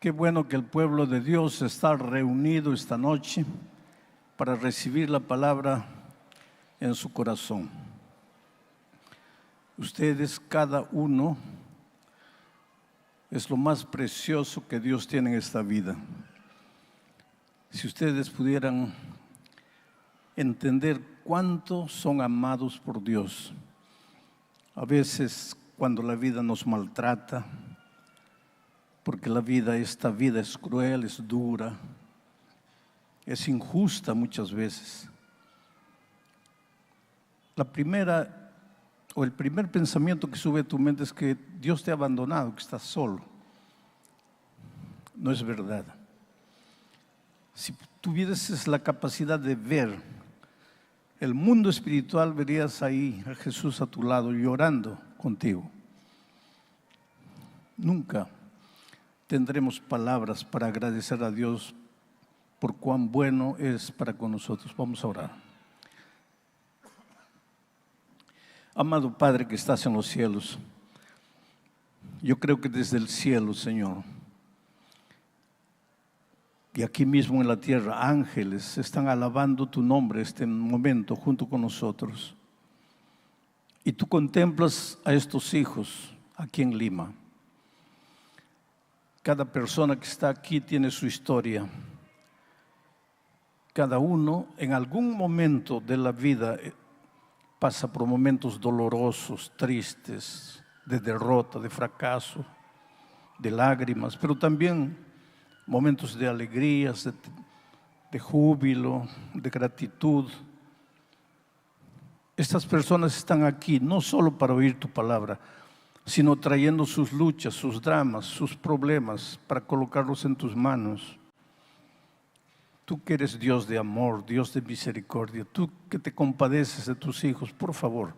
Qué bueno que el pueblo de Dios está reunido esta noche para recibir la palabra en su corazón. Ustedes, cada uno, es lo más precioso que Dios tiene en esta vida. Si ustedes pudieran entender cuánto son amados por Dios. A veces cuando la vida nos maltrata, porque esta vida es cruel, es dura, es injusta muchas veces. El primer pensamiento que sube a tu mente es que Dios te ha abandonado, que estás solo. No es verdad. Si tuvieses la capacidad de ver el mundo espiritual, verías ahí a Jesús a tu lado llorando contigo. Nunca tendremos palabras para agradecer a Dios por cuán bueno es para con nosotros. Vamos a orar. Amado Padre que estás en los cielos, yo creo que desde el cielo, Señor, y aquí mismo en la tierra, ángeles están alabando tu nombre este momento junto con nosotros. Y tú contemplas a estos hijos aquí en Lima. Cada persona que está aquí tiene su historia. Cada uno en algún momento de la vida pasa por momentos dolorosos, tristes, de derrota, de fracaso, de lágrimas, pero también momentos de alegrías, de júbilo, de gratitud. Estas personas están aquí no solo para oír tu palabra, sino trayendo sus luchas, sus dramas, sus problemas para colocarlos en tus manos. Tú que eres Dios de amor, Dios de misericordia, tú que te compadeces de tus hijos, por favor,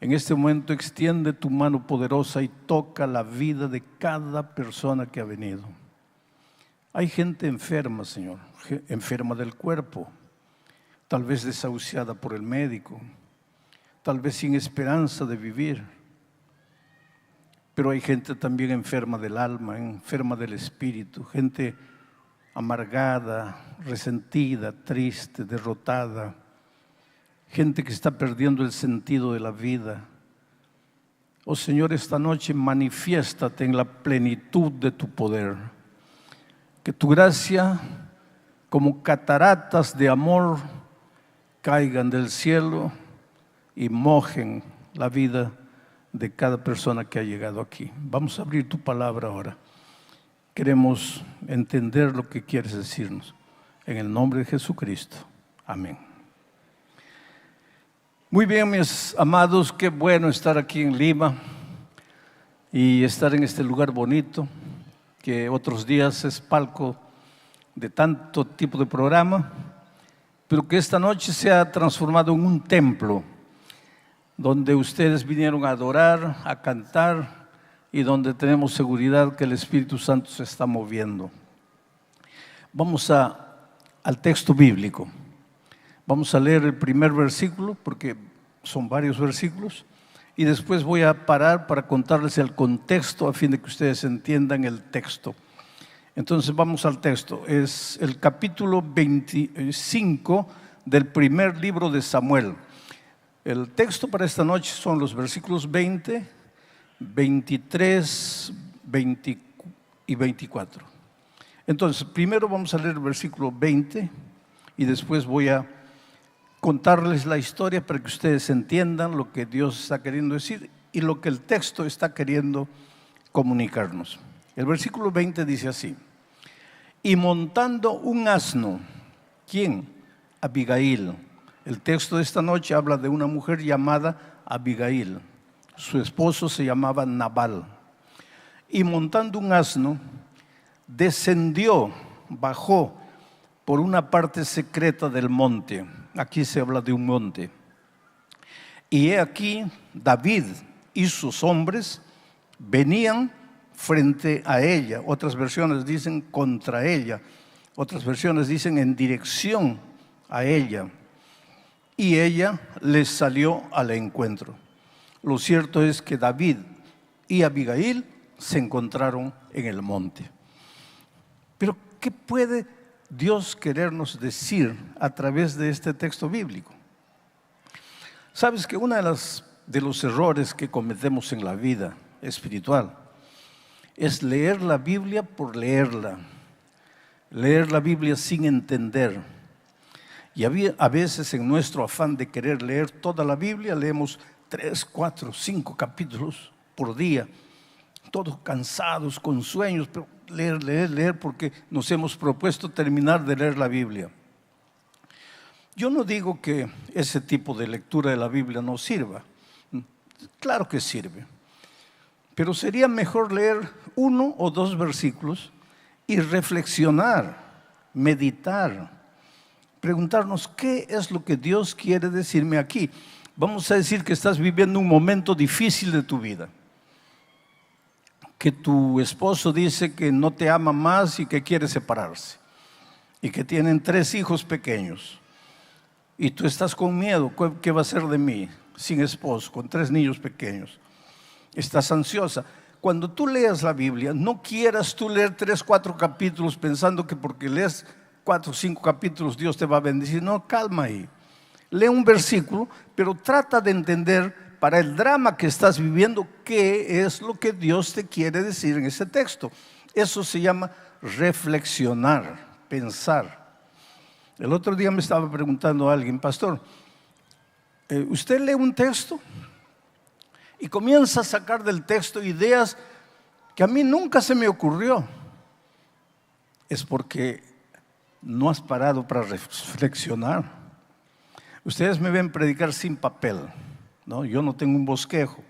en este momento extiende tu mano poderosa y toca la vida de cada persona que ha venido. Hay gente enferma, Señor, enferma del cuerpo, tal vez desahuciada por el médico, tal vez sin esperanza de vivir. Pero hay gente también enferma del alma, enferma del espíritu, gente amargada, resentida, triste, derrotada, gente que está perdiendo el sentido de la vida. Oh Señor, esta noche manifiéstate en la plenitud de tu poder. Que tu gracia, como cataratas de amor, caigan del cielo y mojen la vida de cada persona que ha llegado aquí. Vamos a abrir tu palabra ahora. Queremos entender lo que quieres decirnos. En el nombre de Jesucristo. Amén. Muy bien, mis amados, qué bueno estar aquí en Lima y estar en este lugar bonito, que otros días es palco de tanto tipo de programa, pero que esta noche se ha transformado en un templo donde ustedes vinieron a adorar, a cantar y donde tenemos seguridad que el Espíritu Santo se está moviendo. Vamos al texto bíblico. Vamos a leer el primer versículo porque son varios versículos y después voy a parar para contarles el contexto a fin de que ustedes entiendan el texto. Entonces vamos al texto. Es el capítulo 25 del primer libro de Samuel. El texto para esta noche son los versículos 20, 23, 20 y 24. Entonces, primero vamos a leer el versículo 20 y después voy a contarles la historia para que ustedes entiendan lo que Dios está queriendo decir y lo que el texto está queriendo comunicarnos. El versículo 20 dice así: y montando un asno, ¿quién? Abigail. El texto de esta noche habla de una mujer llamada Abigail. Su esposo se llamaba Nabal. Y montando un asno, bajó por una parte secreta del monte. Aquí se habla de un monte. Y he aquí, David y sus hombres venían frente a ella. Otras versiones dicen contra ella. Otras versiones dicen en dirección a ella. Y ella les salió al encuentro. Lo cierto es que David y Abigail se encontraron en el monte. Pero ¿qué puede Dios querernos decir a través de este texto bíblico? Sabes que uno de los errores que cometemos en la vida espiritual es leer la Biblia por leerla, leer la Biblia sin entender. Y a veces en nuestro afán de querer leer toda la Biblia, leemos 3, 4, 5 capítulos por día, todos cansados, con sueños, pero leer, leer, leer, porque nos hemos propuesto terminar de leer la Biblia. Yo no digo que ese tipo de lectura de la Biblia no sirva. Claro que sirve. Pero sería mejor leer 1 o 2 versículos y reflexionar, meditar, preguntarnos qué es lo que Dios quiere decirme aquí. Vamos a decir que estás viviendo un momento difícil de tu vida, que tu esposo dice que no te ama más y que quiere separarse, y que tienen 3 hijos pequeños, y tú estás con miedo. ¿Qué va a ser de mí sin esposo, con 3 niños pequeños? Estás ansiosa. Cuando tú leas la Biblia, no quieras tú leer 3, 4 capítulos pensando que porque lees 4 o 5 capítulos Dios te va a bendecir. No, calma ahí. Lee un versículo, pero trata de entender para el drama que estás viviendo qué es lo que Dios te quiere decir en ese texto. Eso se llama reflexionar, pensar. El otro día me estaba preguntando a alguien: pastor, ¿usted lee un texto y comienza a sacar del texto ideas que a mí nunca se me ocurrió? Es porque no has parado para reflexionar. Ustedes me ven predicar sin papel, ¿no? Yo no tengo un bosquejo,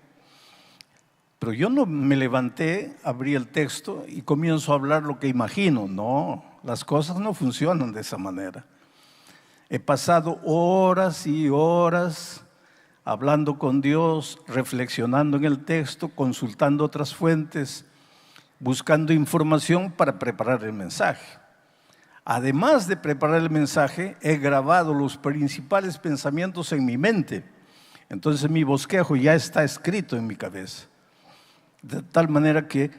pero yo no me levanté, abrí el texto y comienzo a hablar lo que imagino. No, las cosas no funcionan de esa manera. He pasado horas y horas hablando con Dios, reflexionando en el texto, consultando otras fuentes, buscando información para preparar el mensaje. Además de preparar el mensaje, he grabado los principales pensamientos en mi mente. Entonces mi bosquejo ya está escrito en mi cabeza. De tal manera que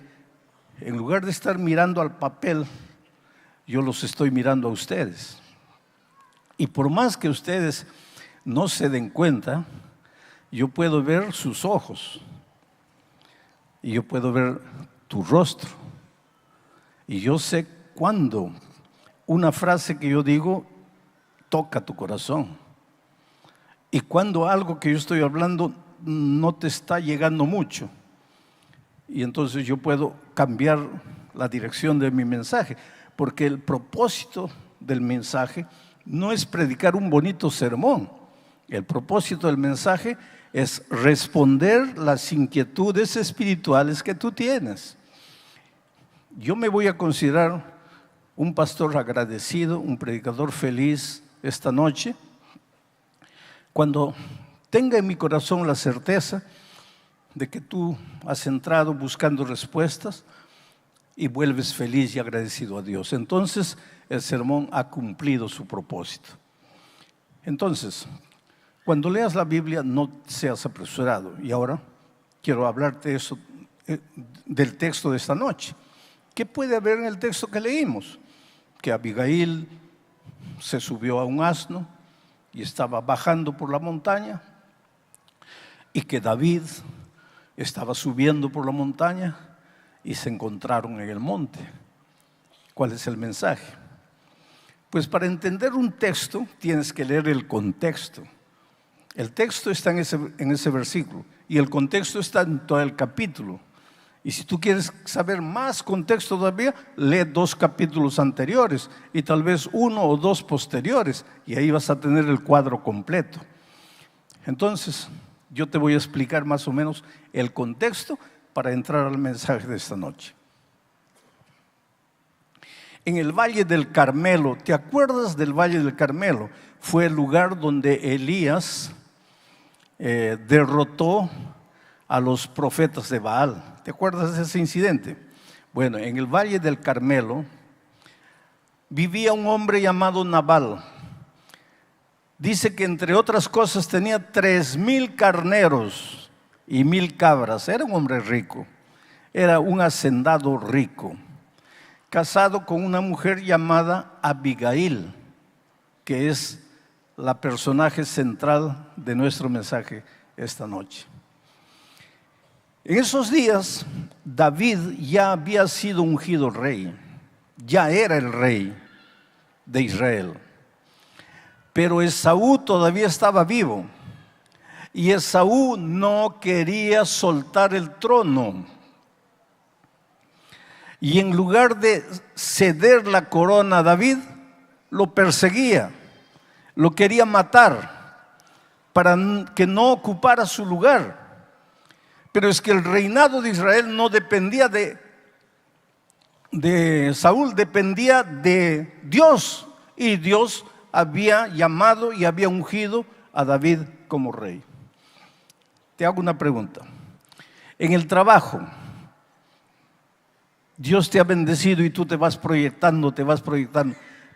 en lugar de estar mirando al papel, yo los estoy mirando a ustedes. Y por más que ustedes no se den cuenta, yo puedo ver sus ojos y yo puedo ver tu rostro. Y yo sé cuándo una frase que yo digo toca tu corazón y cuando algo que yo estoy hablando no te está llegando mucho. Y entonces yo puedo cambiar la dirección de mi mensaje, porque el propósito del mensaje no es predicar un bonito sermón. El propósito del mensaje es responder las inquietudes espirituales que tú tienes. Yo me voy a considerar un pastor agradecido, un predicador feliz esta noche, cuando tenga en mi corazón la certeza de que tú has entrado buscando respuestas y vuelves feliz y agradecido a Dios. Entonces el sermón ha cumplido su propósito. Entonces, cuando leas la Biblia, no seas apresurado. Y ahora quiero hablarte eso, del texto de esta noche. ¿Qué puede haber en el texto que leímos? Que Abigail se subió a un asno y estaba bajando por la montaña, y que David estaba subiendo por la montaña y se encontraron en el monte. ¿Cuál es el mensaje? Pues para entender un texto tienes que leer el contexto. El texto está en ese versículo y el contexto está en todo el capítulo. Y si tú quieres saber más contexto todavía, lee 2 capítulos anteriores y tal vez 1 o 2 posteriores, y ahí vas a tener el cuadro completo. Entonces, yo te voy a explicar más o menos el contexto para entrar al mensaje de esta noche. En el Valle del Carmelo, ¿te acuerdas del Valle del Carmelo? Fue el lugar donde Elías derrotó a los profetas de Baal. ¿Te acuerdas de ese incidente? Bueno, en el Valle del Carmelo vivía un hombre llamado Nabal. Dice que entre otras cosas tenía 3,000 carneros y 1,000 cabras. Era un hombre rico, era un hacendado rico. casado con una mujer llamada Abigail, que es la personaje central de nuestro mensaje esta noche. En esos días, David ya había sido ungido rey, ya era el rey de Israel. Pero Esaú todavía estaba vivo y Esaú no quería soltar el trono. Y en lugar de ceder la corona a David, lo perseguía, lo quería matar para que no ocupara su lugar. Pero es que el reinado de Israel no dependía de Saúl, dependía de Dios. Y Dios había llamado y había ungido a David como rey. Te hago una pregunta. En el trabajo, Dios te ha bendecido y tú te vas proyectando,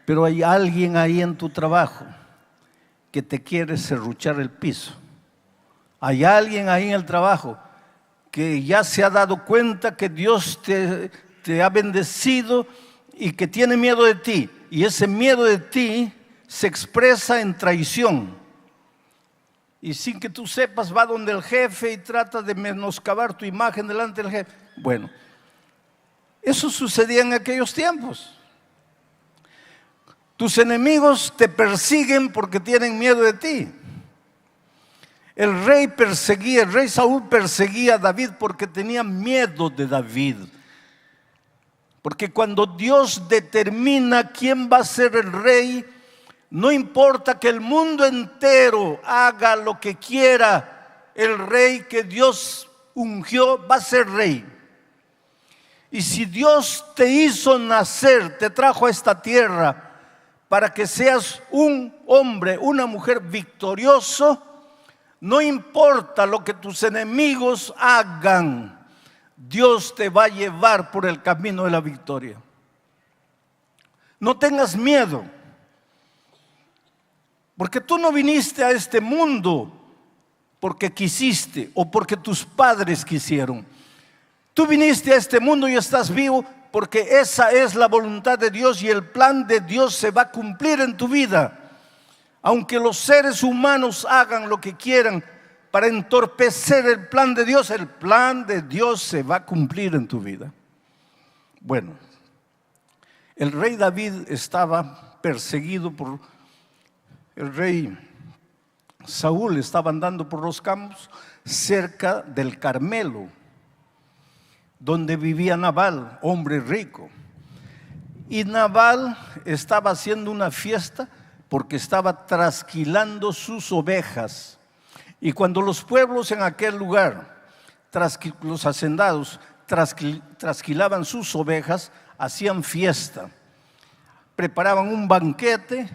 pero hay alguien ahí en tu trabajo que te quiere serruchar el piso. Hay alguien ahí en el trabajo que ya se ha dado cuenta que Dios te ha bendecido y que tiene miedo de ti. Y ese miedo de ti se expresa en traición. Y sin que tú sepas, va donde el jefe y trata de menoscabar tu imagen delante del jefe. Bueno, eso sucedía en aquellos tiempos. Tus enemigos te persiguen porque tienen miedo de ti. El rey Saúl perseguía a David porque tenía miedo de David. Porque cuando Dios determina quién va a ser el rey, no importa que el mundo entero haga lo que quiera, el rey que Dios ungió va a ser rey. Y si Dios te hizo nacer, te trajo a esta tierra para que seas un hombre, una mujer victorioso, no importa lo que tus enemigos hagan, Dios te va a llevar por el camino de la victoria. No tengas miedo, porque tú no viniste a este mundo porque quisiste o porque tus padres quisieron. Tú viniste a este mundo y estás vivo porque esa es la voluntad de Dios y el plan de Dios se va a cumplir en tu vida. Aunque los seres humanos hagan lo que quieran para entorpecer el plan de Dios se va a cumplir en tu vida. Bueno, el rey David estaba perseguido por el rey Saúl, estaba andando por los campos cerca del Carmelo, donde vivía Nabal, hombre rico. Y Nabal estaba haciendo una fiesta porque estaba trasquilando sus ovejas. Y cuando los pueblos en aquel lugar, los hacendados, trasquilaban sus ovejas, hacían fiesta, preparaban un banquete,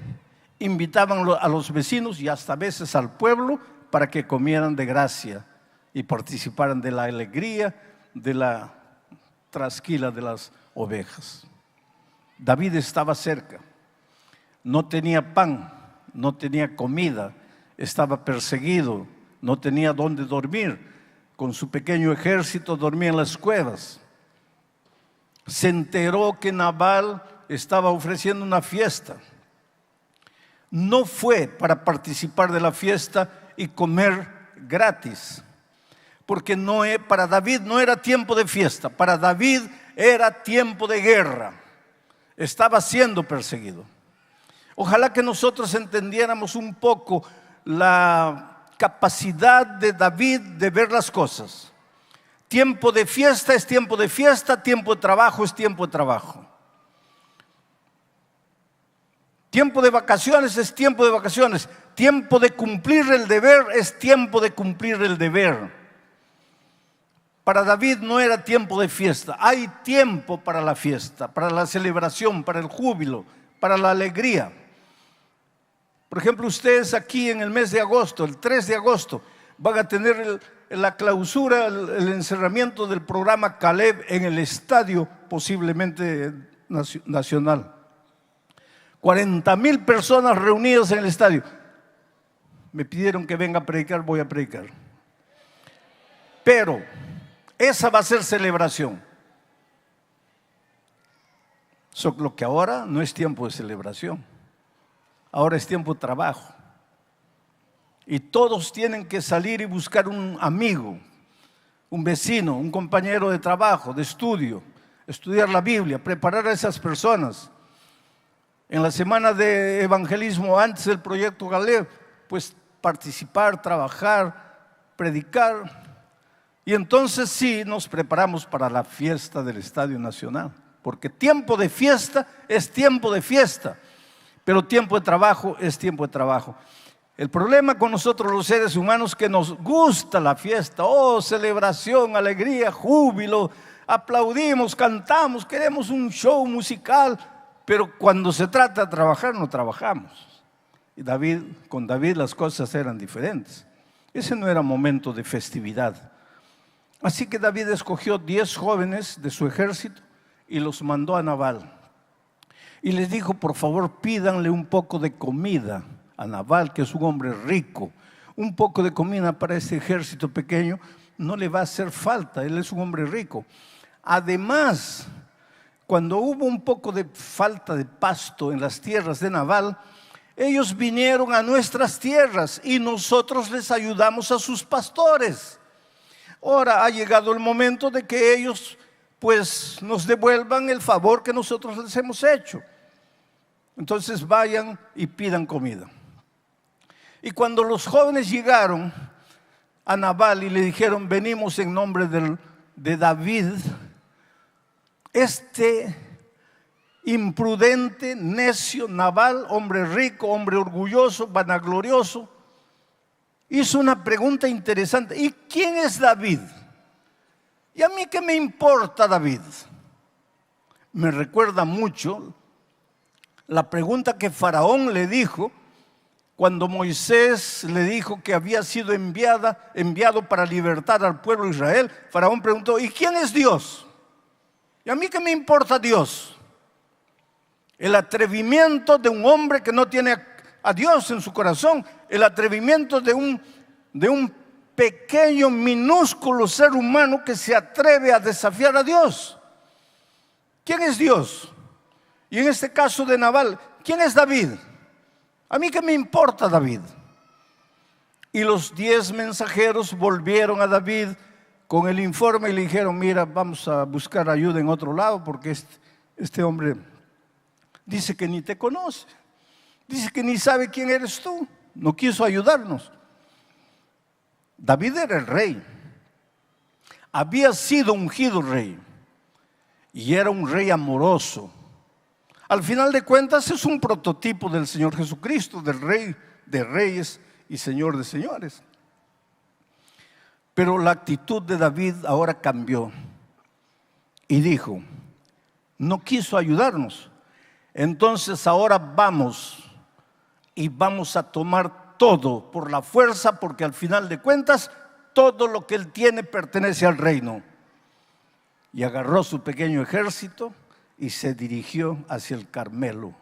invitaban a los vecinos y hasta a veces al pueblo para que comieran de gracia y participaran de la alegría de la trasquila de las ovejas. David estaba cerca. No tenía pan, no tenía comida, estaba perseguido, no tenía dónde dormir. Con su pequeño ejército dormía en las cuevas. Se enteró que Nabal estaba ofreciendo una fiesta. No fue para participar de la fiesta y comer gratis, porque para David no era tiempo de fiesta, para David era tiempo de guerra. Estaba siendo perseguido. Ojalá que nosotros entendiéramos un poco la capacidad de David de ver las cosas. Tiempo de fiesta es tiempo de fiesta, tiempo de trabajo es tiempo de trabajo. Tiempo de vacaciones es tiempo de vacaciones. Tiempo de cumplir el deber es tiempo de cumplir el deber. Para David no era tiempo de fiesta. Hay tiempo para la fiesta, para la celebración, para el júbilo, para la alegría. Por ejemplo, ustedes aquí en el mes de agosto, el 3 de agosto, van a tener la clausura, el encerramiento del programa Caleb en el estadio posiblemente nacional. 40,000 personas reunidas en el estadio. Me pidieron que venga a predicar, voy a predicar. Pero esa va a ser celebración. Solo que ahora no es tiempo de celebración, ahora es tiempo de trabajo. Y todos tienen que salir y buscar un amigo, un vecino, un compañero de trabajo, de estudio, estudiar la Biblia, preparar a esas personas. En la semana de evangelismo, antes del proyecto Galileo, pues participar, trabajar, predicar. Y entonces sí nos preparamos para la fiesta del Estadio Nacional, porque tiempo de fiesta es tiempo de fiesta, pero tiempo de trabajo es tiempo de trabajo. El problema con nosotros los seres humanos es que nos gusta la fiesta, celebración, alegría, júbilo, aplaudimos, cantamos, queremos un show musical, pero cuando se trata de trabajar no trabajamos. Y con David las cosas eran diferentes. Ese no era momento de festividad. Así que David escogió 10 jóvenes de su ejército y los mandó a Nabal. Y les dijo, por favor, pídanle un poco de comida a Nabal, que es un hombre rico. Un poco de comida para ese ejército pequeño no le va a hacer falta, él es un hombre rico. Además, cuando hubo un poco de falta de pasto en las tierras de Nabal, ellos vinieron a nuestras tierras y nosotros les ayudamos a sus pastores. Ahora ha llegado el momento de que ellos pues nos devuelvan el favor que nosotros les hemos hecho. Entonces vayan y pidan comida. Y cuando los jóvenes llegaron a Nabal y le dijeron, venimos en nombre de David, este imprudente, necio Nabal, hombre rico, hombre orgulloso, vanaglorioso, hizo una pregunta interesante. ¿Y quién es David? ¿Y a mí qué me importa David? Me recuerda mucho la pregunta que Faraón le dijo cuando Moisés le dijo que había sido enviado para libertar al pueblo de Israel. Faraón preguntó, ¿y quién es Dios? ¿Y a mí qué me importa Dios? El atrevimiento de un hombre que no tiene a Dios en su corazón, el atrevimiento de un pequeño, minúsculo ser humano que se atreve a desafiar a Dios. ¿Quién es Dios? Y en este caso de Nabal, ¿quién es David? ¿A mí qué me importa David? Y los 10 mensajeros volvieron a David con el informe y le dijeron, mira, vamos a buscar ayuda en otro lado porque este hombre dice que ni te conoce, dice que ni sabe quién eres tú, no quiso ayudarnos. David era el rey, había sido ungido rey y era un rey amoroso. Al final de cuentas es un prototipo del Señor Jesucristo, del Rey de Reyes y Señor de Señores. Pero la actitud de David ahora cambió y dijo, no quiso ayudarnos. Entonces ahora vamos a tomar todo por la fuerza, porque al final de cuentas todo lo que él tiene pertenece al reino. Y agarró su pequeño ejército y se dirigió hacia el Carmelo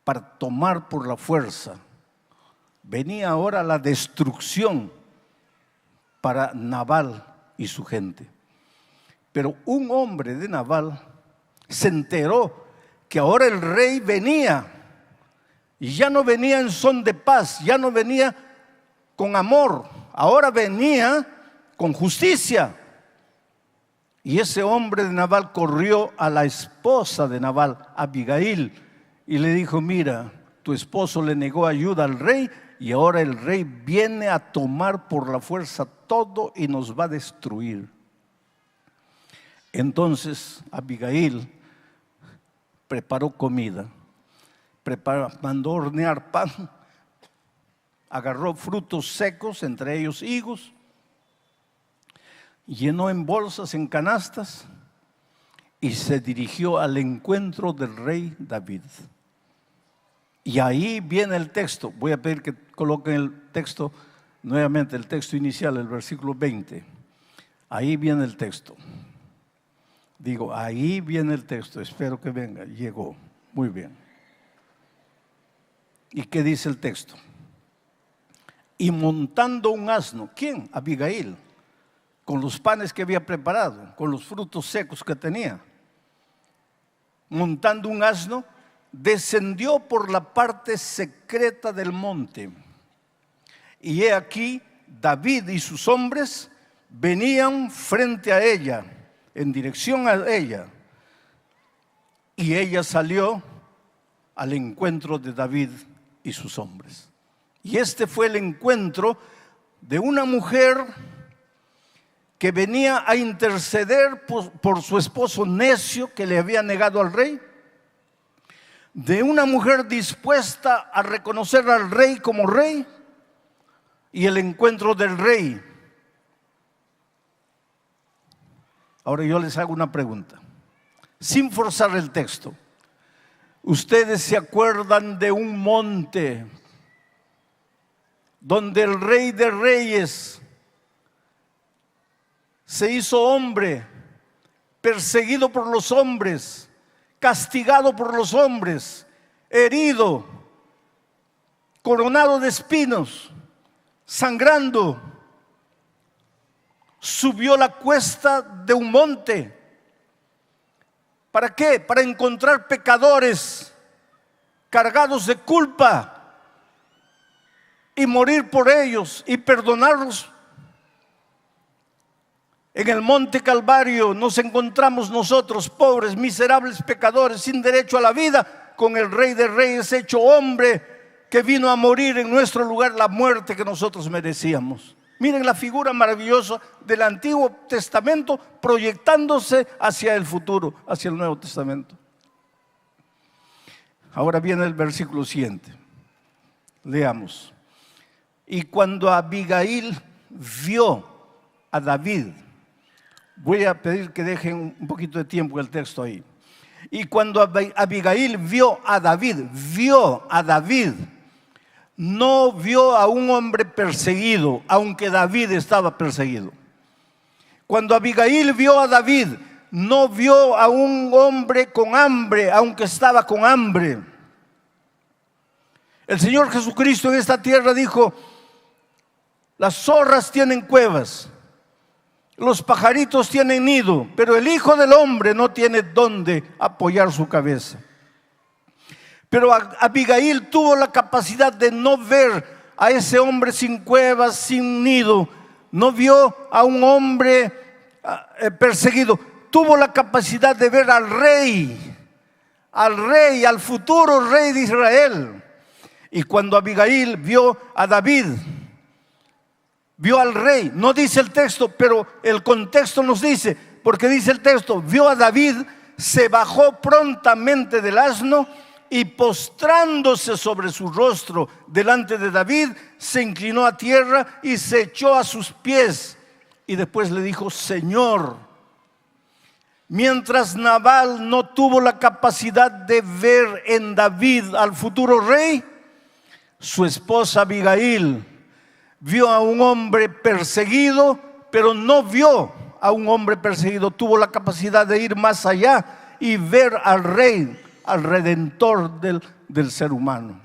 para tomar por la fuerza. Venía ahora la destrucción para Nabal y su gente. Pero un hombre de Nabal se enteró que ahora el rey venía y ya no venía en son de paz, ya no venía con amor, ahora venía con justicia. Y ese hombre de Nabal corrió a la esposa de Nabal, Abigail, y le dijo, mira, tu esposo le negó ayuda al rey y ahora el rey viene a tomar por la fuerza todo y nos va a destruir. Entonces Abigail preparó comida, mandó hornear pan, agarró frutos secos, entre ellos higos, llenó en bolsas, en canastas y se dirigió al encuentro del rey David. Y ahí viene el texto. Voy a pedir que coloquen el texto nuevamente, el texto inicial, el versículo 20. Ahí viene el texto. Digo, ahí viene el texto. Espero que venga. Llegó. Muy bien. ¿Y qué dice el texto? Y montando un asno. ¿Quién? Abigail. Con los panes que había preparado, con los frutos secos que tenía. montando un asno, descendió por la parte secreta del monte. Y he aquí, David y sus hombres venían frente a ella, en dirección a ella. Y ella salió al encuentro de David y sus hombres. Y este fue el encuentro de una mujer que venía a interceder por su esposo necio que le había negado al rey, de una mujer dispuesta a reconocer al rey como rey, y el encuentro del rey. Ahora yo les hago una pregunta, sin forzar el texto. ¿Ustedes se acuerdan de un monte donde el Rey de Reyes se hizo hombre, perseguido por los hombres, castigado por los hombres, herido, coronado de espinos, sangrando? Subió la cuesta de un monte. ¿Para qué? Para encontrar pecadores cargados de culpa y morir por ellos y perdonarlos. En el monte Calvario nos encontramos nosotros, pobres, miserables pecadores, sin derecho a la vida, con el Rey de Reyes hecho hombre, que vino a morir en nuestro lugar la muerte que nosotros merecíamos. Miren la figura maravillosa del Antiguo Testamento proyectándose hacia el futuro, hacia el Nuevo Testamento. Ahora viene el versículo siguiente. Leamos. Y cuando Abigail vio a David, voy a pedir que dejen un poquito de tiempo el texto ahí. Y cuando Abigail vio a David, no vio a un hombre perseguido, aunque David estaba perseguido. Cuando Abigail vio a David, no vio a un hombre con hambre, aunque estaba con hambre. El Señor Jesucristo en esta tierra dijo: las zorras tienen cuevas, los pajaritos tienen nido, pero el Hijo del Hombre no tiene dónde apoyar su cabeza. Pero Abigail tuvo la capacidad de no ver a ese hombre sin cuevas, sin nido. No vio a un hombre perseguido. Tuvo la capacidad de ver al rey, al futuro rey de Israel. Y cuando Abigail vio a David, vio al rey. No dice el texto, pero el contexto nos dice, porque dice el texto: vio a David, se bajó prontamente del asno y postrándose sobre su rostro delante de David, se inclinó a tierra y se echó a sus pies. Y después le dijo: Señor. Mientras Nabal no tuvo la capacidad de ver en David al futuro rey, su esposa Abigail vio a un hombre perseguido, pero no vio a un hombre perseguido. Tuvo la capacidad de ir más allá y ver al rey, al redentor del ser humano.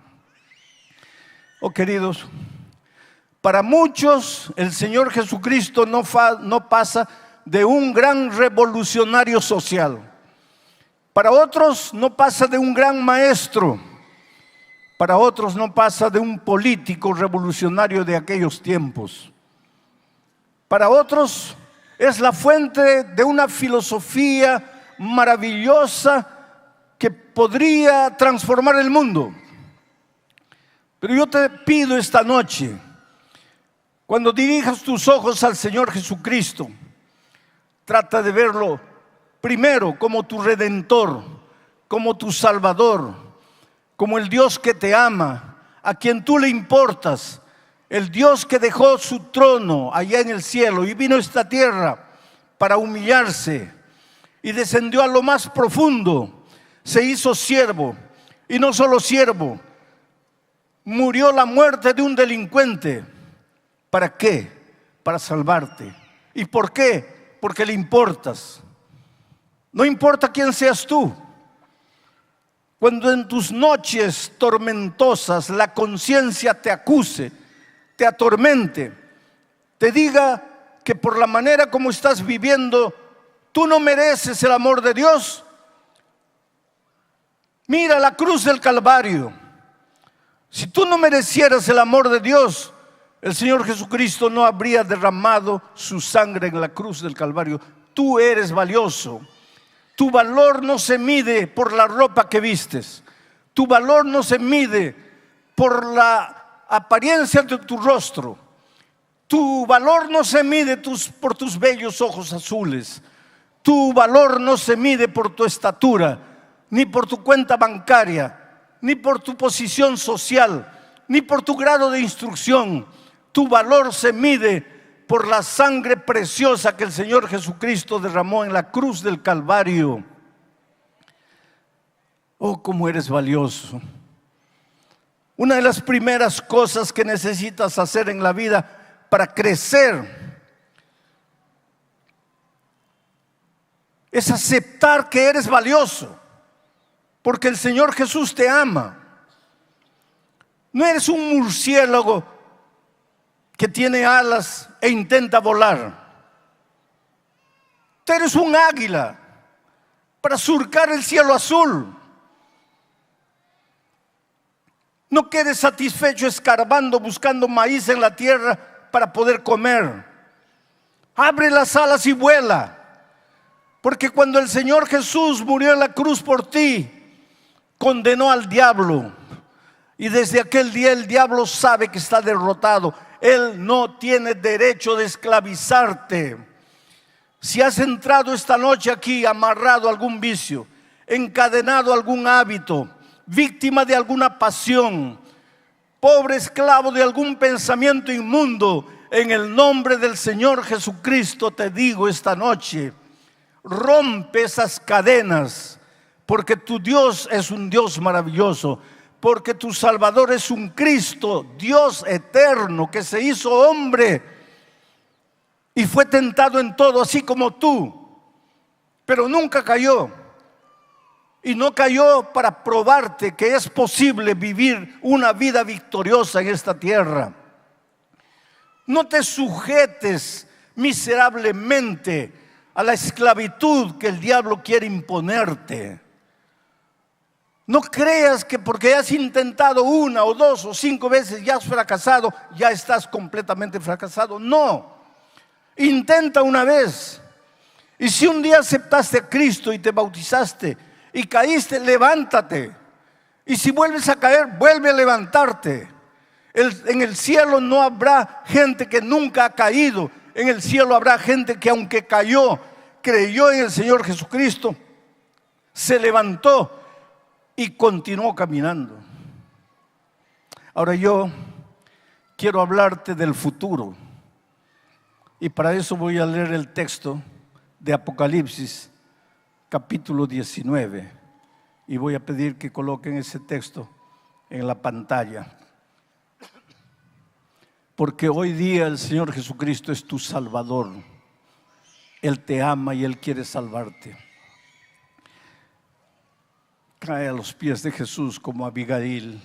Oh, queridos, para muchos el Señor Jesucristo no pasa de un gran revolucionario social. Para otros no pasa de un gran maestro. Para otros no pasa de un político revolucionario de aquellos tiempos. Para otros es la fuente de una filosofía maravillosa que podría transformar el mundo. Pero yo te pido esta noche, cuando dirijas tus ojos al Señor Jesucristo, trata de verlo primero como tu Redentor, como tu Salvador, como el Dios que te ama, a quien tú le importas, el Dios que dejó su trono allá en el cielo y vino a esta tierra para humillarse y descendió a lo más profundo, se hizo siervo, y no solo siervo, murió la muerte de un delincuente. ¿Para qué? Para salvarte. ¿Y por qué? Porque le importas. No importa quién seas tú. Cuando en tus noches tormentosas la conciencia te acuse, te atormente, te diga que por la manera como estás viviendo tú no mereces el amor de Dios, Mira la cruz del Calvario. Si tú no merecieras el amor de Dios, el Señor Jesucristo no habría derramado su sangre en la cruz del Calvario. Tú eres valioso. Tu valor no se mide por la ropa que vistes. Tu valor no se mide por la apariencia de tu rostro. Tu valor no se mide por tus bellos ojos azules. Tu valor no se mide por tu estatura, ni por tu cuenta bancaria, ni por tu posición social, ni por tu grado de instrucción. Tu valor se mide por la sangre preciosa que el Señor Jesucristo derramó en la cruz del Calvario. Oh, cómo eres valioso. Una de las primeras cosas que necesitas hacer en la vida para crecer es aceptar que eres valioso, porque el Señor Jesús te ama. No eres un murciélago que tiene alas e intenta volar. Tú eres un águila para surcar el cielo azul. No quedes satisfecho escarbando, buscando maíz en la tierra para poder comer. Abre las alas y vuela. Porque cuando el Señor Jesús murió en la cruz por ti, condenó al diablo. Y desde aquel día el diablo sabe que está derrotado. Él no tiene derecho de esclavizarte. Si has entrado esta noche aquí amarrado a algún vicio, encadenado a algún hábito, víctima de alguna pasión, pobre esclavo de algún pensamiento inmundo, en el nombre del Señor Jesucristo te digo esta noche: rompe esas cadenas, porque tu Dios es un Dios maravilloso, porque tu Salvador es un Cristo, Dios eterno, que se hizo hombre y fue tentado en todo, así como tú, pero nunca cayó. Y no cayó para probarte que es posible vivir una vida victoriosa en esta tierra. No te sujetes miserablemente a la esclavitud que el diablo quiere imponerte. No creas que porque has intentado 1 o 2 o 5 veces ya has fracasado, ya estás completamente fracasado. No, intenta una vez. Y si un día aceptaste a Cristo y te bautizaste y caíste, levántate. Y si vuelves a caer, vuelve a levantarte. En el cielo no habrá gente que nunca ha caído. En el cielo habrá gente que aunque cayó, creyó en el Señor Jesucristo, se levantó y continuó caminando. Ahora yo quiero hablarte del futuro. Y para eso voy a leer el texto de Apocalipsis, capítulo 19. Y voy a pedir que coloquen ese texto en la pantalla. Porque hoy día el Señor Jesucristo es tu Salvador. Él te ama y Él quiere salvarte. Cae a los pies de Jesús como Abigail.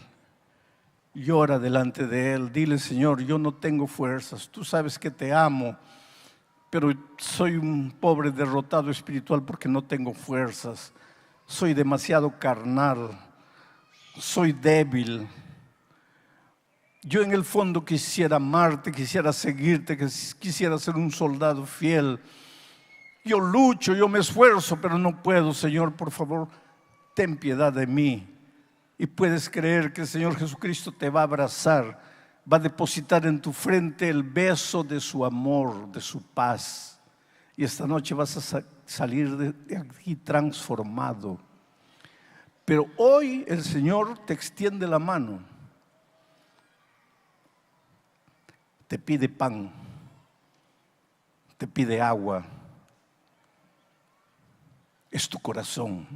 Llora delante de Él. Dile: Señor, yo no tengo fuerzas. Tú sabes que te amo, pero soy un pobre derrotado espiritual porque no tengo fuerzas. Soy demasiado carnal. Soy débil. Yo en el fondo quisiera amarte, quisiera seguirte, quisiera ser un soldado fiel. Yo lucho, yo me esfuerzo, pero no puedo. Señor, por favor, ten piedad de mí. Y puedes creer que el Señor Jesucristo te va a abrazar, va a depositar en tu frente el beso de su amor, de su paz. Y esta noche vas a salir de aquí transformado. Pero hoy el Señor te extiende la mano. Te pide pan, te pide agua. Es tu corazón.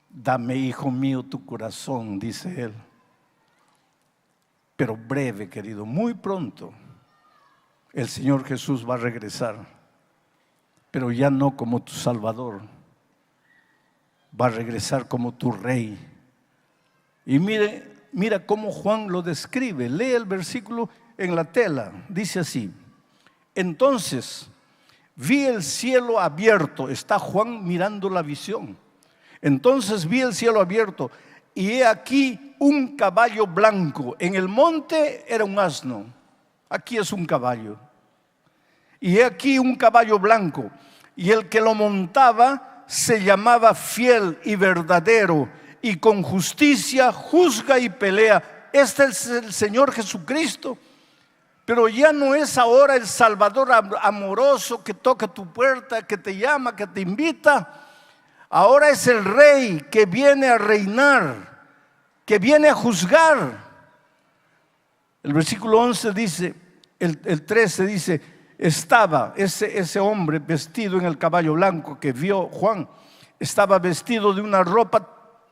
Dame, hijo mío, tu corazón, dice Él. Pero breve, querido, muy pronto el Señor Jesús va a regresar, pero ya no como tu Salvador, va a regresar como tu Rey. Y mira cómo Juan lo describe. Lee el versículo en la tela. Dice así: entonces vi el cielo abierto. Está Juan mirando la visión. Entonces vi el cielo abierto y he aquí un caballo blanco. En el monte era un asno, aquí es un caballo. Y he aquí un caballo blanco, y el que lo montaba se llamaba Fiel y Verdadero, y con justicia juzga y pelea. Este es el Señor Jesucristo. Pero ya no es ahora el Salvador amoroso que toca tu puerta, que te llama, que te invita. Ahora es el Rey que viene a reinar, que viene a juzgar. El versículo 11 dice, el 13 dice, estaba ese hombre vestido en el caballo blanco que vio Juan, estaba vestido de una ropa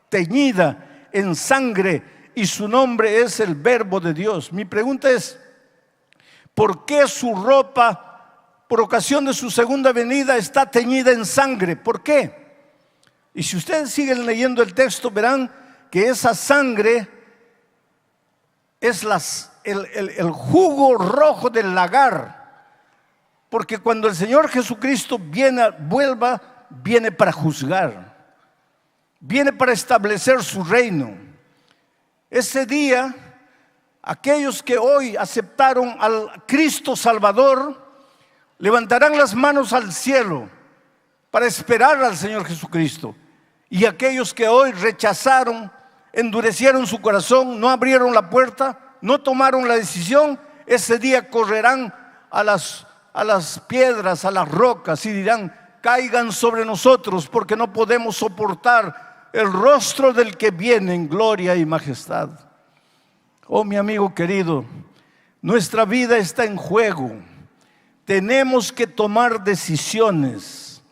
teñida en sangre y su nombre es el Verbo de Dios. Mi pregunta es, ¿por qué su ropa, por ocasión de su segunda venida, está teñida en sangre? ¿Por qué? Y si ustedes siguen leyendo el texto, verán que esa sangre es el jugo rojo del lagar. Porque cuando el Señor Jesucristo viene para juzgar, viene para establecer su reino. Ese día, aquellos que hoy aceptaron al Cristo Salvador, levantarán las manos al cielo para esperar al Señor Jesucristo. Y aquellos que hoy rechazaron, endurecieron su corazón, no abrieron la puerta, no tomaron la decisión, ese día correrán a las piedras, a las rocas y dirán, caigan sobre nosotros porque no podemos soportar el rostro del que viene en gloria y majestad. Oh, mi amigo querido, nuestra vida está en juego. Tenemos que tomar decisiones.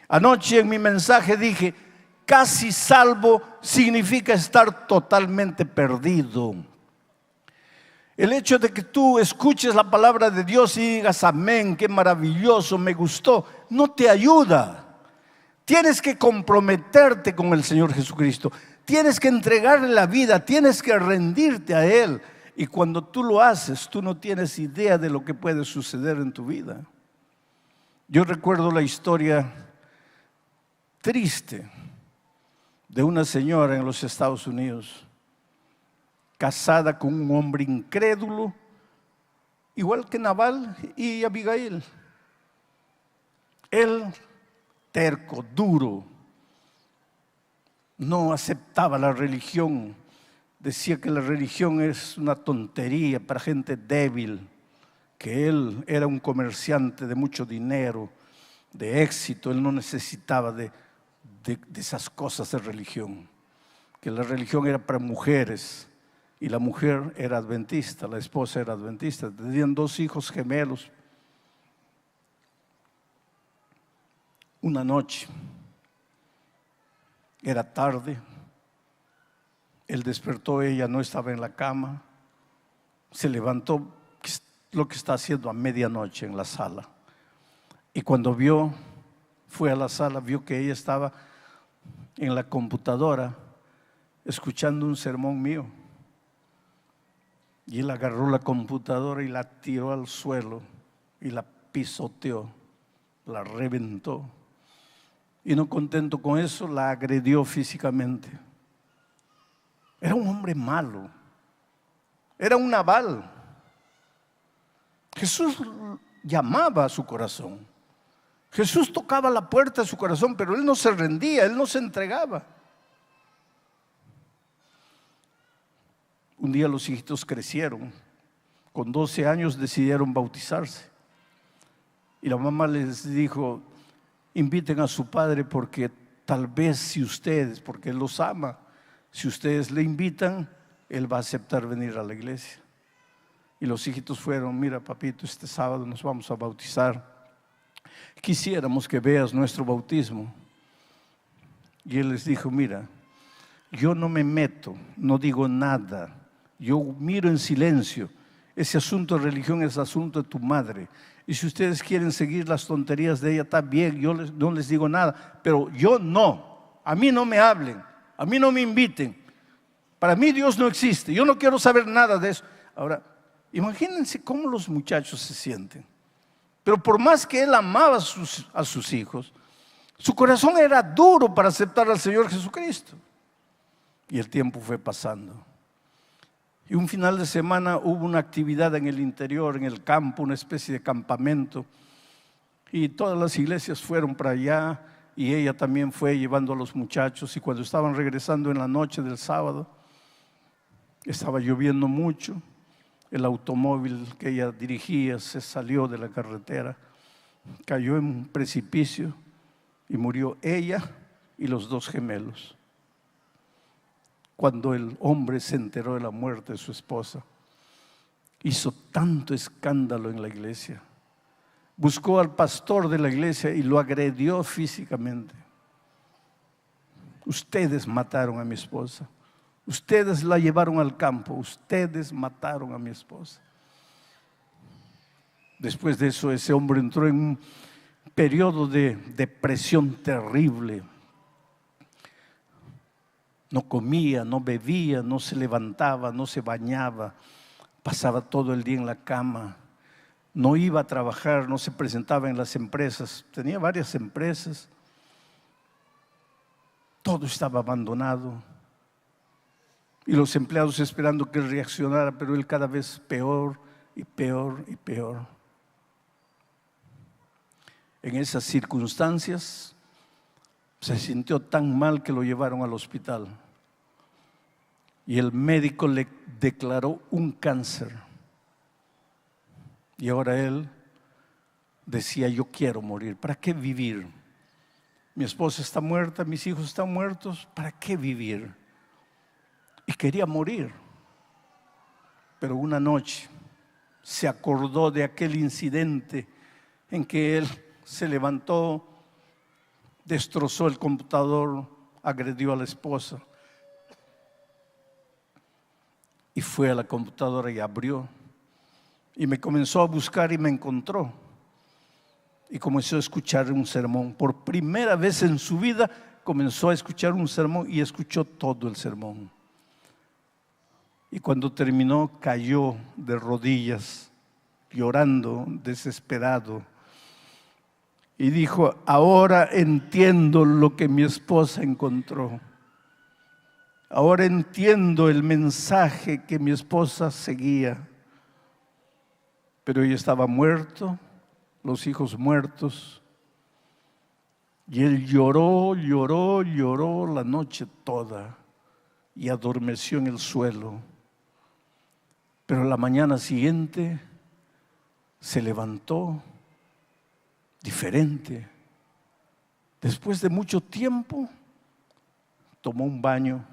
Anoche en mi mensaje dije, casi salvo significa estar totalmente perdido. El hecho de que tú escuches la palabra de Dios y digas amén, qué maravilloso, me gustó, no te ayuda. Tienes que comprometerte con el Señor Jesucristo. Tienes que entregarle la vida, tienes que rendirte a Él. Y cuando tú lo haces, tú no tienes idea de lo que puede suceder en tu vida. Yo recuerdo la historia triste de una señora en los Estados Unidos, casada con un hombre incrédulo, igual que Nabal y Abigail. Él, terco, duro, no aceptaba la religión, decía que la religión es una tontería para gente débil, que él era un comerciante de mucho dinero, de éxito, él no necesitaba de esas cosas de religión, que la religión era para mujeres y la mujer era adventista, la esposa era adventista, tenían 2 hijos gemelos. Una noche, era tarde, él despertó, ella no estaba en la cama, se levantó, lo que está haciendo a medianoche en la sala, y cuando fue a la sala, vio que ella estaba en la computadora escuchando un sermón mío, y él agarró la computadora y la tiró al suelo y la pisoteó, la reventó, y no contento con eso, la agredió físicamente. Era un hombre malo, era un Nabal. Jesús llamaba a su corazón, Jesús tocaba la puerta de su corazón, pero él no se rendía, él no se entregaba. Un día los hijitos crecieron, con 12 años decidieron bautizarse. Y la mamá les dijo, inviten a su padre porque tal vez si ustedes, porque él los ama, si ustedes le invitan, él va a aceptar venir a la iglesia. Y los hijitos fueron, mira papito, este sábado nos vamos a bautizar. Quisiéramos que veas nuestro bautismo. Y él les dijo, mira, yo no me meto, no digo nada, yo miro en silencio. Ese asunto de religión es asunto de tu madre. Y si ustedes quieren seguir las tonterías de ella, está bien, yo no les digo nada, pero yo no, a mí no me hablen, a mí no me inviten. Para mí Dios no existe, yo no quiero saber nada de eso. Ahora, imagínense cómo los muchachos se sienten. Pero por más que él amaba a sus hijos, Su corazón era duro para aceptar al Señor Jesucristo. Y el tiempo fue pasando. Y un final de semana hubo una actividad en el interior, en el campo, una especie de campamento. Y todas las iglesias fueron para allá y ella también fue llevando a los muchachos. Y cuando estaban regresando en la noche del sábado, estaba lloviendo mucho. El automóvil que ella dirigía se salió de la carretera, cayó en un precipicio y murió ella y los 2 gemelos. Cuando el hombre se enteró de la muerte de su esposa, hizo tanto escándalo en la iglesia. Buscó al pastor de la iglesia y lo agredió físicamente. Ustedes mataron a mi esposa. Ustedes la llevaron al campo. Ustedes mataron a mi esposa. Después de eso, ese hombre entró en un periodo de depresión terrible. No comía, no bebía, no se levantaba, no se bañaba. Pasaba todo el día en la cama. No iba a trabajar, no se presentaba en las empresas. Tenía varias empresas. Todo estaba abandonado. Y los empleados esperando que él reaccionara, pero él cada vez peor y peor y peor. En esas circunstancias se sintió tan mal que lo llevaron al hospital. Y el médico le declaró un cáncer. Y ahora él decía: yo quiero morir, ¿para qué vivir? Mi esposa está muerta, mis hijos están muertos, ¿para qué vivir? Y quería morir. Pero una noche se acordó de aquel incidente en que él se levantó, destrozó el computador, agredió a la esposa. Y fue a la computadora y abrió. Y me comenzó a buscar y me encontró. Y comenzó a escuchar un sermón. Por primera vez en su vida comenzó a escuchar un sermón y escuchó todo el sermón. Y cuando terminó, cayó de rodillas, llorando, desesperado. Y dijo: ahora entiendo lo que mi esposa encontró. Ahora entiendo el mensaje que mi esposa seguía. Pero ella estaba muerto, los hijos muertos. Y él lloró, lloró, lloró la noche toda y adormeció en el suelo. Pero la mañana siguiente se levantó diferente. Después de mucho tiempo, tomó un baño,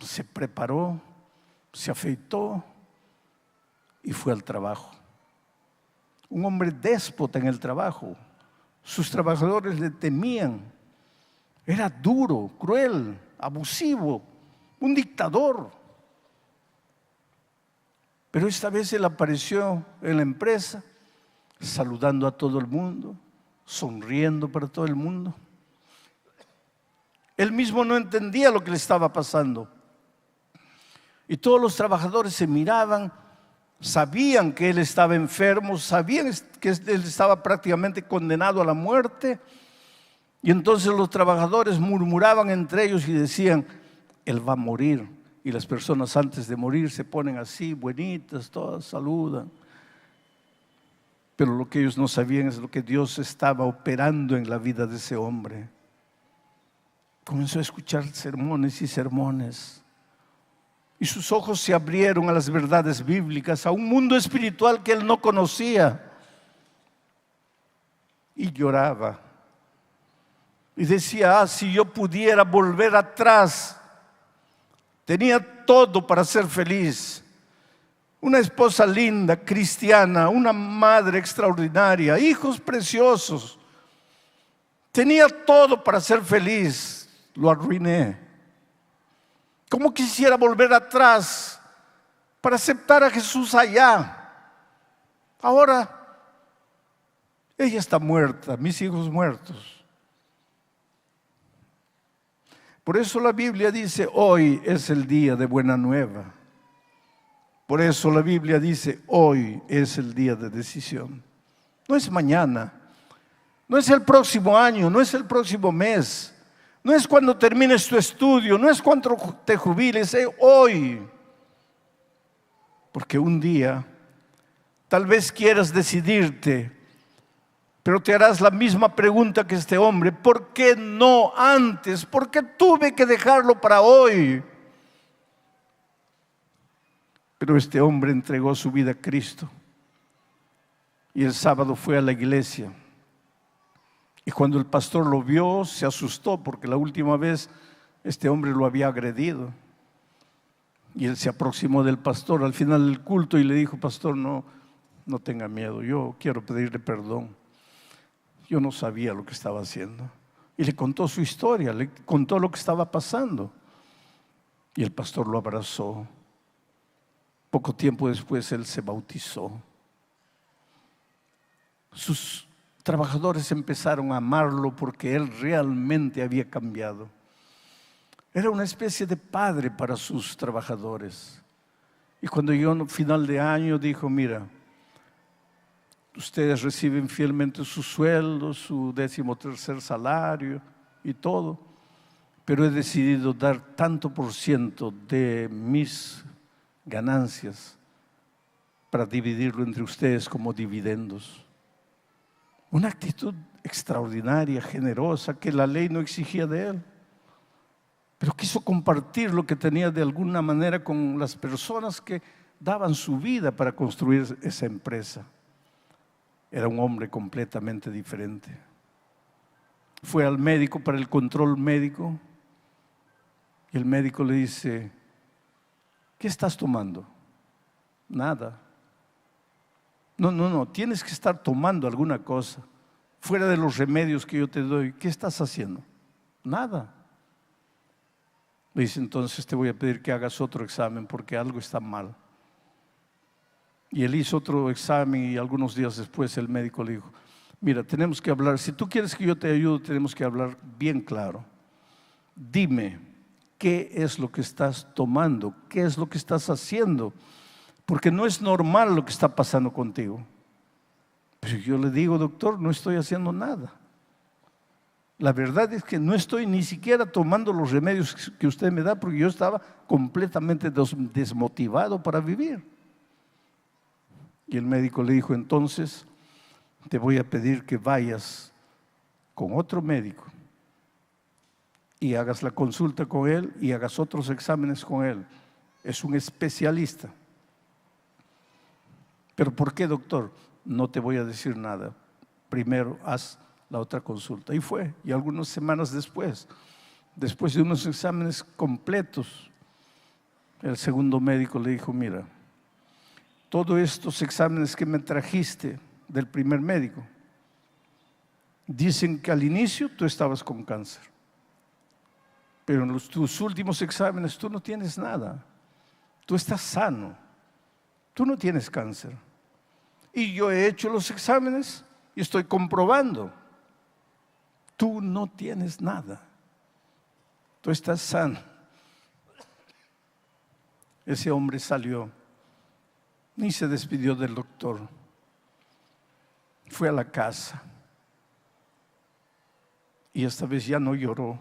se preparó, se afeitó y fue al trabajo. Un hombre déspota en el trabajo. Sus trabajadores le temían. Era duro, cruel, abusivo, un dictador. Pero esta vez él apareció en la empresa, saludando a todo el mundo, sonriendo para todo el mundo. Él mismo no entendía lo que le estaba pasando. Y todos los trabajadores se miraban, sabían que él estaba enfermo, sabían que él estaba prácticamente condenado a la muerte. Y entonces los trabajadores murmuraban entre ellos y decían: él va a morir. Y las personas antes de morir se ponen así, buenitas, todas saludan. Pero lo que ellos no sabían es lo que Dios estaba operando en la vida de ese hombre. Comenzó a escuchar sermones y sermones. Y sus ojos se abrieron a las verdades bíblicas, a un mundo espiritual que él no conocía. Y lloraba. Y decía: si yo pudiera volver atrás. Tenía todo para ser feliz. Una esposa linda, cristiana, una madre extraordinaria, hijos preciosos. Tenía todo para ser feliz. Lo arruiné. ¿Cómo quisiera volver atrás para aceptar a Jesús allá? Ahora, ella está muerta, mis hijos muertos. Por eso la Biblia dice: hoy es el día de buena nueva. Por eso la Biblia dice: hoy es el día de decisión. No es mañana. No es el próximo año, no es el próximo mes, no es cuando termines tu estudio, no es cuando te jubiles, es hoy. Porque un día tal vez quieras decidirte, pero te harás la misma pregunta que este hombre: ¿por qué no antes? ¿Por qué tuve que dejarlo para hoy? Pero este hombre entregó su vida a Cristo y el sábado fue a la iglesia. Y cuando el pastor lo vio, se asustó porque la última vez este hombre lo había agredido. Y él se aproximó del pastor al final del culto y le dijo: pastor, no tenga miedo, yo quiero pedirle perdón. Yo no sabía lo que estaba haciendo. Y le contó su historia, le contó lo que estaba pasando. Y el pastor lo abrazó. Poco tiempo después él se bautizó. Sus trabajadores empezaron a amarlo porque él realmente había cambiado. Era una especie de padre para sus trabajadores. Y cuando llegó al final de año dijo: mira, ustedes reciben fielmente su sueldo, su 13º salario y todo, pero he decidido dar tanto por ciento de mis ganancias para dividirlo entre ustedes como dividendos. Una actitud extraordinaria, generosa, que la ley no exigía de él. Pero quiso compartir lo que tenía de alguna manera con las personas que daban su vida para construir esa empresa. Era un hombre completamente diferente. Fue al médico para el control médico y el médico le dice: ¿qué estás tomando? Nada. No, tienes que estar tomando alguna cosa fuera de los remedios que yo te doy. ¿Qué estás haciendo? Nada. Le dice: entonces te voy a pedir que hagas otro examen porque algo está mal. Y él hizo otro examen y algunos días después el médico le dijo: mira, tenemos que hablar, si tú quieres que yo te ayude, tenemos que hablar bien claro. Dime, ¿qué es lo que estás tomando? ¿Qué es lo que estás haciendo? Porque no es normal lo que está pasando contigo. Pero yo le digo: doctor, no estoy haciendo nada. La verdad es que no estoy ni siquiera tomando los remedios que usted me da porque yo estaba completamente desmotivado para vivir. Y el médico le dijo: entonces te voy a pedir que vayas con otro médico y hagas la consulta con él y hagas otros exámenes con él. Es un especialista. ¿Pero por qué, doctor? No te voy a decir nada. Primero haz la otra consulta. Y fue. Y algunas semanas después de unos exámenes completos, el segundo médico le dijo: mira, todos estos exámenes que me trajiste del primer médico dicen que al inicio tú estabas con cáncer, pero en tus últimos exámenes tú no tienes nada, tú estás sano, tú no tienes cáncer. Y yo he hecho los exámenes y estoy comprobando, tú no tienes nada, tú estás sano. Ese hombre salió, ni se despidió del doctor, fue a la casa y esta vez ya no lloró.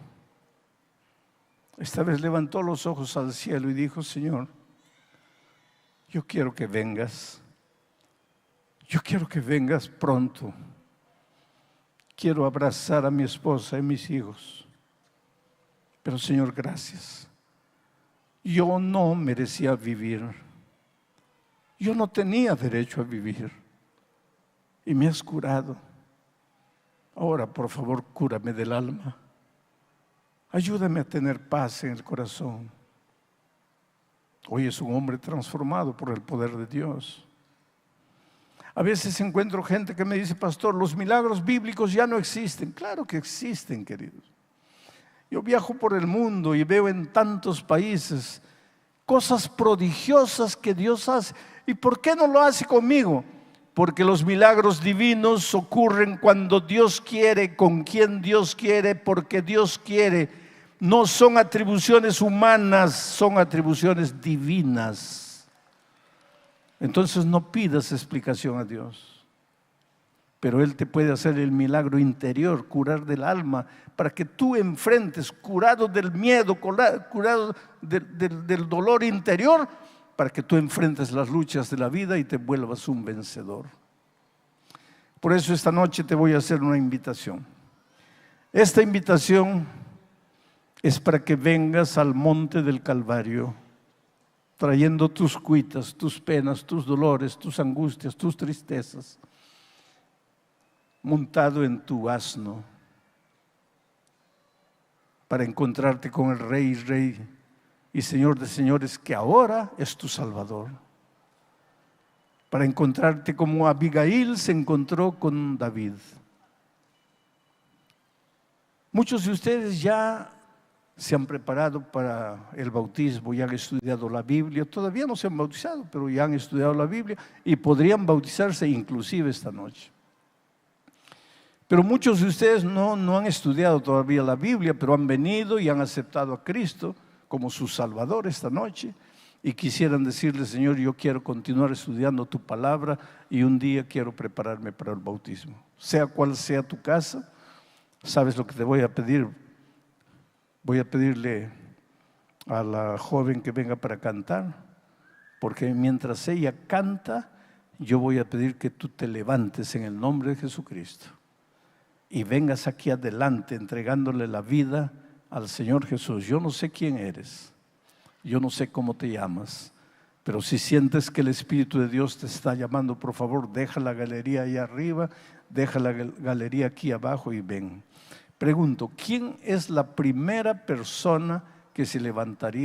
Esta vez levantó los ojos al cielo y dijo: Señor, yo quiero que vengas. Yo quiero que vengas pronto. Quiero abrazar a mi esposa y mis hijos. Pero Señor, gracias. Yo no merecía vivir. Yo no tenía derecho a vivir. Y me has curado. Ahora, por favor, cúrame del alma. Ayúdame a tener paz en el corazón. Hoy es un hombre transformado por el poder de Dios. A veces encuentro gente que me dice: pastor, los milagros bíblicos ya no existen. Claro que existen, queridos. Yo viajo por el mundo y veo en tantos países cosas prodigiosas que Dios hace. ¿Y por qué no lo hace conmigo? Porque los milagros divinos ocurren cuando Dios quiere, con quien Dios quiere, porque Dios quiere. No son atribuciones humanas, son atribuciones divinas. Entonces no pidas explicación a Dios. pero Él te puede hacer el milagro interior, curar del alma, para que tú enfrentes, curado del miedo, curado del dolor interior, para que tú enfrentes las luchas de la vida y te vuelvas un vencedor. Por eso esta noche te voy a hacer una invitación. Esta invitación es para que vengas al monte del Calvario, trayendo tus cuitas, tus penas, tus dolores, tus angustias, tus tristezas, montado en tu asno, para encontrarte con el Rey y Señor de señores, que ahora es tu Salvador. Para encontrarte como Abigail se encontró con David. Muchos de ustedes ya se han preparado para el bautismo, ya han estudiado la Biblia, todavía no se han bautizado, pero ya han estudiado la Biblia y podrían bautizarse inclusive esta noche. Pero muchos de ustedes no han estudiado todavía la Biblia, pero han venido y han aceptado a Cristo como su Salvador esta noche y quisieran decirle: Señor, yo quiero continuar estudiando tu palabra y un día quiero prepararme para el bautismo. Sea cual sea tu casa, ¿sabes lo que te voy a pedir? Voy a pedirle a la joven que venga para cantar, porque mientras ella canta, yo voy a pedir que tú te levantes en el nombre de Jesucristo y vengas aquí adelante entregándole la vida al Señor Jesús. Yo no sé quién eres, yo no sé cómo te llamas, pero si sientes que el Espíritu de Dios te está llamando, por favor, deja la galería ahí arriba, deja la galería aquí abajo y ven. Pregunto, ¿quién es la primera persona que se levantaría